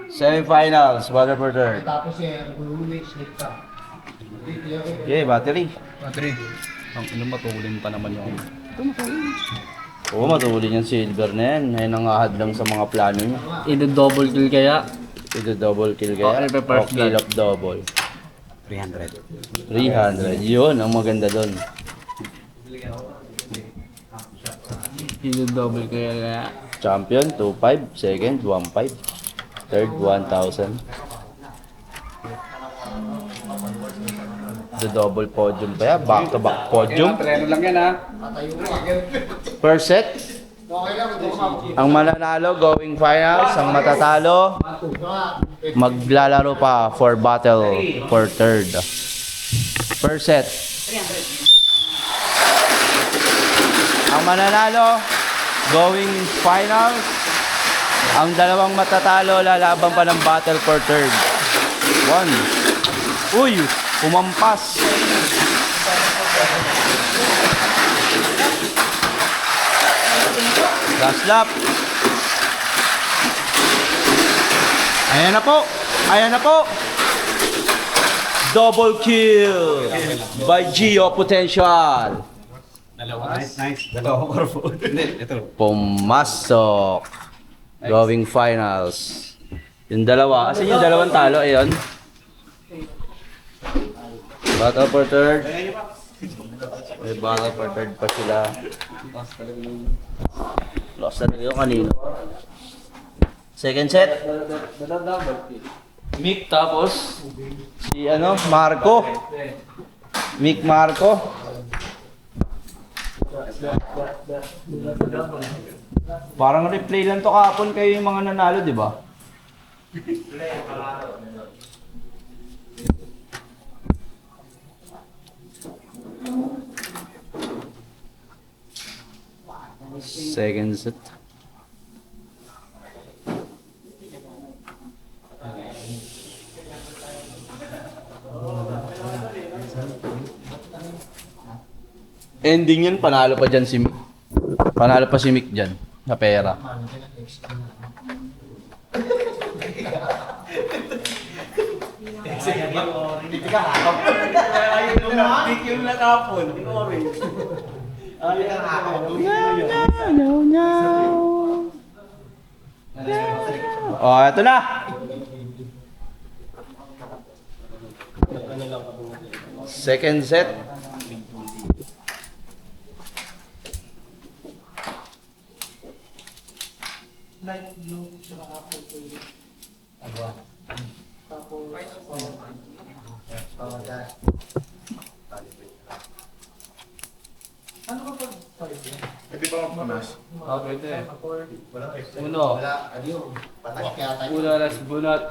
Semifinals, battle for third. Tapos huli, slip ka. Okay, battery. Battery. Ang ano, matulin pa naman yun. Oo, matulin yung silver na yan. Ayun ang ahad lang sa mga plano niya. Double kill kaya? Ito double kill kaya. Okay, pa first kill blood. of double. 300. 300. Yun, ang maganda doon. Double kaya? Champion, 2.5. Second, 1.5. Third, 1,000. The double podium pa yan. Back to back podium. Treno lang yan ha. Per set. Ang mananalo going finals, ang matatalo maglalaro pa for battle for third. Per set. Ang mananalo going finals, ang dalawang matatalo lalaban pa ng battle for third. One. Uy, umampas. Last lap. Ayan na po. Ayan na po. Double kill by Gio Potential. Nice. Dalawang corpo. Hindi, ito. Pumasok. Going finals. Yung dalawa. Kasi yung dalawang talo, ayun. Battle for third. May battle for third pa sila. Lost talaga yung kanino. Second set. Mick tapos si Marco. Mick Marco. Parang replay lang to kahapon kayo yung mga nanalo, di ba? Second set. Ending yun, panalo pa dyan si Mick. Panalo pa si Mick dyan, sa pera. Yung nakapon. Oh, eto na! Second set. Pwede ba magpamas? Ah, pwede. Uno. Patak kaya tayo. Una las bunot.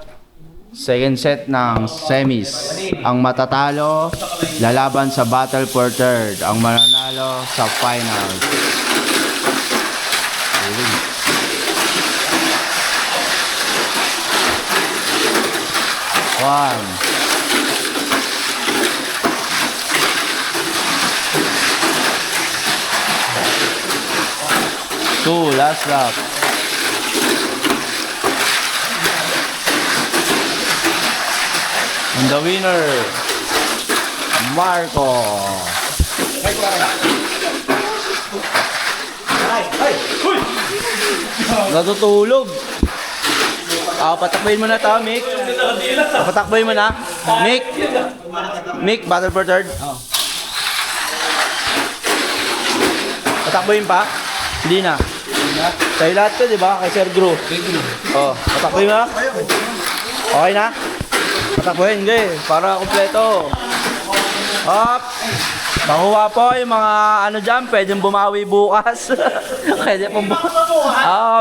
Second set ng semis. Ang matatalo, lalaban sa battle for third. Ang mananalo sa finals. One. Two, last lap. And the winner, Marco. Natutulog. Patakboyin mo na to, Mick. Patakboyin mo na. Mick, battle for third. Patakboyin pa? Hindi na. Sa'yo lahat to, di ba? Kay Sir Gru. Oh, patakboyin mo na. Okay na? Patakboyin, okay. Para kompleto. Hop! Makuha po yung mga ano dyan, pwedeng bumawi bukas. Pwede pong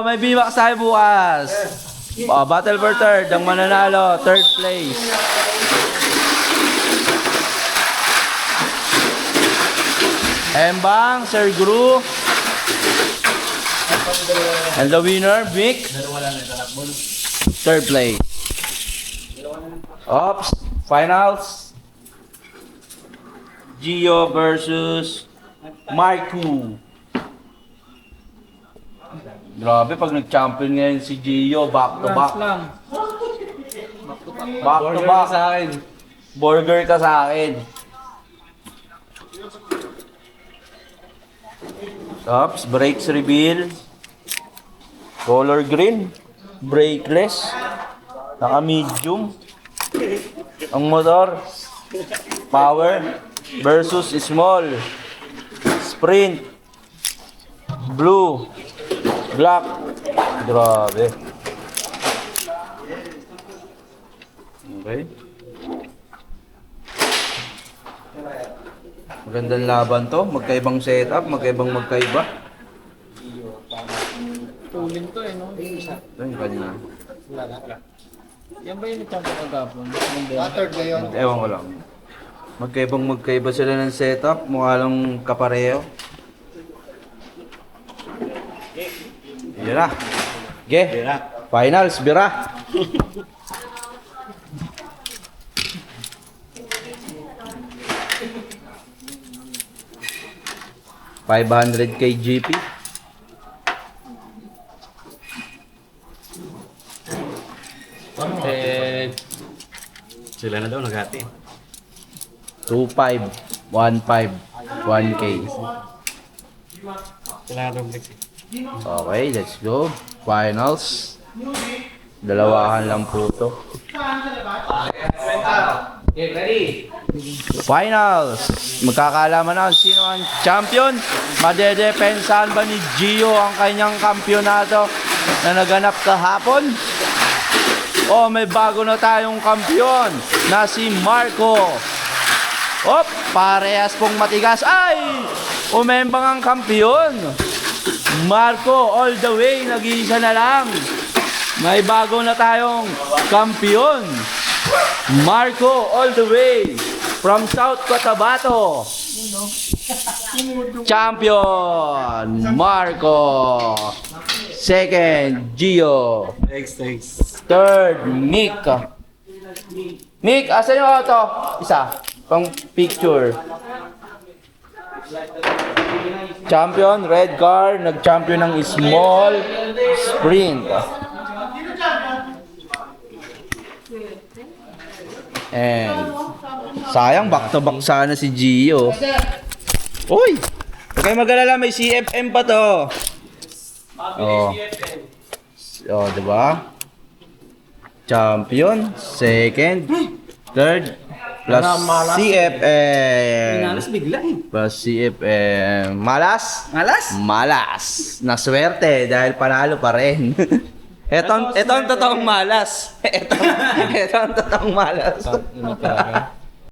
may bimax tayo bukas. Battle for third, ang mananalo, third place. Embang, Sir Gru. And the winner, Mick. Third place. Ops, finals. Gio versus Marco. Grabe, pag nag-champion ngayon si Gio, back to back. lang. Back to back. sa akin. Burger ka sa akin. Tops, brakes reveal. Color green. Brakeless. Naka-medium. Ang motor. Power versus small. Sprint. Blue. Black. Grabe. Okay. Magandang laban to. Magkaibang setup. Magkaiba. Tuling to no? Ito yung kanina. Yan ba yung champion kagapon? Third ngayon. Ewan ko lang. Magkaiba sila ng setup. Mukha lang kapareho. Yan na. Okay. Finals, bira. $500 GP. Sila na daw naghati. 2.5, 1.5, 1K. Sila na daw next. Okay, let's go. Finals. Dalawahan lang po to. Okay, ready? Finals. Magkakaalaman na kung sino ang champion. Madedepensahan ba ni Gio ang kanyang kampyonato na naganap kahapon? O may bago na tayong kampiyon na si Marco. Op, parehas pong matigas. Ay! Umembang ang kampiyon. Marco all the way, nag-iisa na lang. May bago na tayong kampiyon. Marco all the way from South Cotabato. Champion Marco. Second Gio. Thanks. Third Mick. Mick, asan yung auto? Isa. Pang picture. Champion, red car, nag-champion ng small sprint. And sayang, back to back sana si Gio. Uy! Huwag kayo mag-alala, may CFM pa to. Oh. Oh, diba? Champion, second, third, plus CFM. bigla eh. Plus CFM. Malas? Malas? Malas. Naswerte dahil panalo pa rin. Ito ang totoong malas. Ito ang totoong malas. Ano talaga?